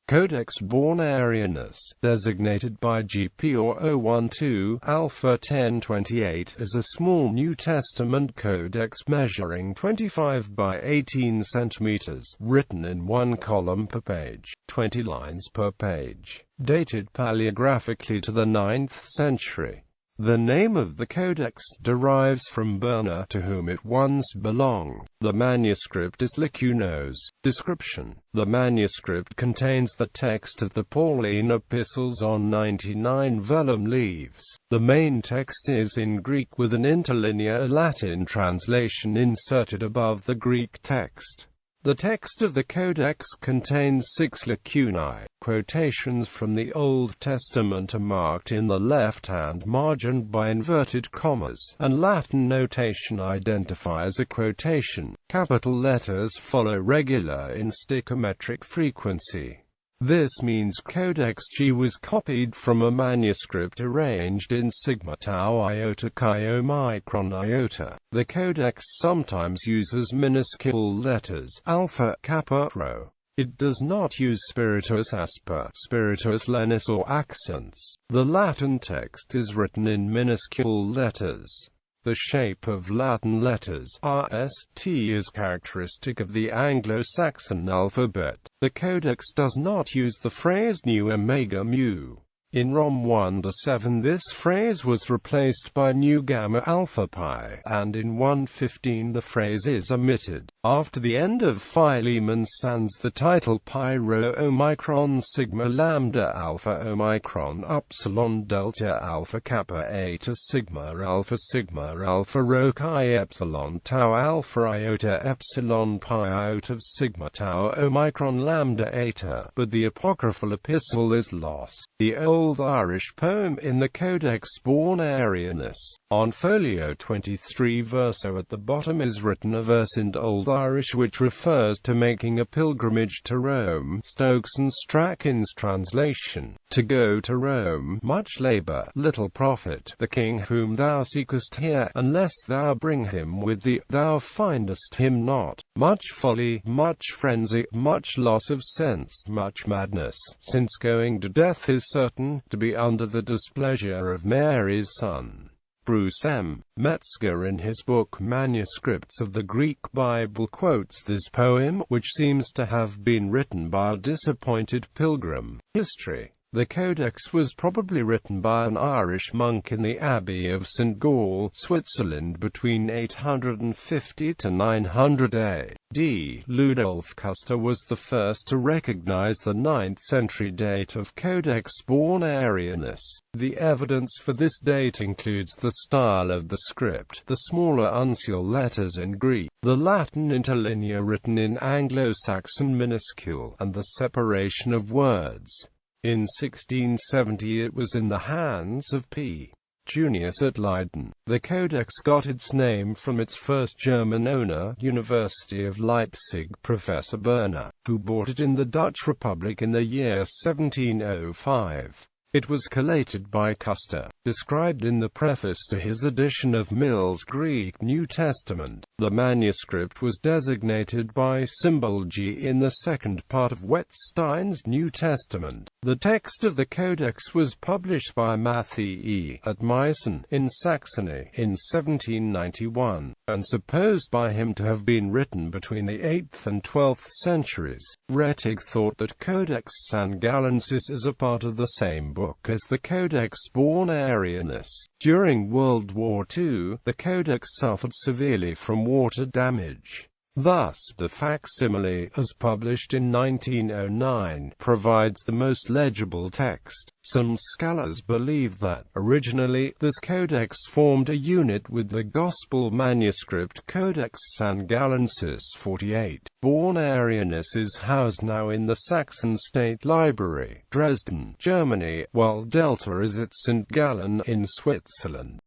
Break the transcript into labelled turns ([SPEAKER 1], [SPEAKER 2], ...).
[SPEAKER 1] Codex Boernerianus, designated by GP or 012 Alpha 1028, is a small New Testament codex measuring 25 by 18 centimeters, written in one column per page, 20 lines per page, dated paleographically to the 9th century. The name of the codex derives from Boerner, to whom it once belonged. The manuscript is lacunose. Description: the manuscript contains the text of the Pauline epistles on 99 vellum leaves. The main text is in Greek with an interlinear Latin translation inserted above the Greek text. The text of the codex contains 6 lacunae. Quotations from the Old Testament are marked in the left-hand margin by inverted commas, and Latin notation identifies a quotation. Capital letters follow regular in stichometric frequency. This means Codex G was copied from a manuscript arranged in sigma tau iota chi omicron iota. The codex sometimes uses minuscule letters alpha, kappa, rho. It does not use spiritus asper, spiritus lenis or accents. The Latin text is written in minuscule letters. The shape of Latin letters RST is characteristic of the Anglo-Saxon alphabet. The codex does not use the phrase nu omega mu. In Rom 1-7 this phrase was replaced by nu gamma alpha pi, and in 1:15 the phrase is omitted. After the end of Philemon stands the title pi rho omicron sigma lambda alpha omicron upsilon delta alpha kappa eta sigma alpha rho chi epsilon tau alpha iota epsilon pi iota of sigma tau omicron lambda eta, but the apocryphal epistle is lost. The Old Irish poem in the Codex Boernerianus. On folio 23 verso at the bottom is written a verse in Old Irish which refers to making a pilgrimage to Rome. Stokes and Strachan's translation: to go to Rome, much labor, little profit. The king whom thou seekest here, unless thou bring him with thee, thou findest him not. Much folly, much frenzy, much loss of sense, much madness, since going to death is certain, to be under the displeasure of Mary's Son. Bruce M. Metzger in his book Manuscripts of the Greek Bible quotes this poem, which seems to have been written by a disappointed pilgrim. History: the codex was probably written by an Irish monk in the Abbey of St. Gall, Switzerland between 850 to 900 AD. Ludolf Custer was the first to recognize the 9th century date of Codex Boernerianus. The evidence for this date includes the style of the script, the smaller uncial letters in Greek, the Latin interlinear written in Anglo-Saxon minuscule, and the separation of words. In 1670 it was in the hands of P. Junius at Leiden. The codex got its name from its first German owner, University of Leipzig Professor Boerner, who bought it in the Dutch Republic in the year 1705. It was collated by Custer, described in the preface to his edition of Mill's Greek New Testament. The manuscript was designated by symbol G in the second part of Wettstein's New Testament. The text of the codex was published by Matthäi at Meissen, in Saxony, in 1791, and supposed by him to have been written between the 8th and 12th centuries. Rettig thought that Codex Sangallensis is a part of the same book as the Codex Boernerianus. During World War II, the codex suffered severely from water damage. Thus, the facsimile, as published in 1909, provides the most legible text. Some scholars believe that, originally, this codex formed a unit with the Gospel manuscript Codex Sangallensis 48. Boernerianus is housed now in the Saxon State Library, Dresden, Germany, while Delta is at St. Gallen in Switzerland.